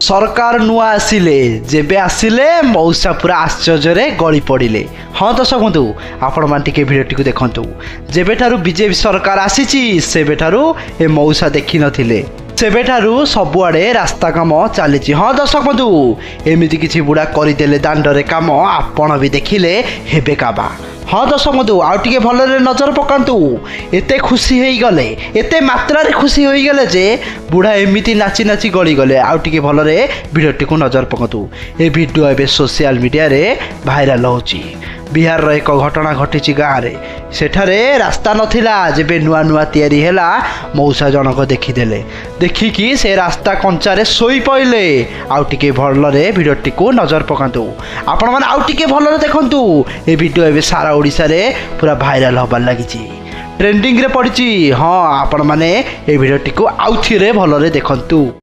सरकार नुआ आसिले जेबे आसिले मौसा पूरा आश्चर्य गली पड़े। हाँ दर्शक बंधु आपण मैंने भिडियो देखु जेबेठारू बीजेपी सरकार आसीची सेबेठारू ए मौसा देखी नथिले सेबेठारू सबुआड़े रास्ता काम चली। हाँ दर्शक बंधु एमती किसी बुढ़ा करदे दांडे काम आपण भी देखिले हेबे काबा। हाँ दर्शक बंधु आउ टिके भलरे नजर पकांतु एते खुशी हो गले एते मात्रा खुशी हो गले जे बुढ़ा एमती नाची नाची गली गले। आउ टिके भलरे भिडियोटी को नजर पकांतु ए भिडियो एबे सोशल मीडिया रे भाइराल होची। बिहार रो एक घटना घटी गाँव में सेठारे रास्ता नथिला जेबे नुआ नुआ तैयारी हैला मौसा जनक देखीदेले देखिकी से रास्ता कंचारे सोई पइले। आउ टिके भलरे भिडियोटी को नजर पकांतु आपण माने आउ टिके भलरे देखंतु ए भिडियो एबे सारा ओडिसा रे पूरा भाइराल होबार लागिची ट्रेंडिंग रे पड़िची। हाँ आपण माने ए भिडियोटी को आउ थिरे भलरे देखंतु।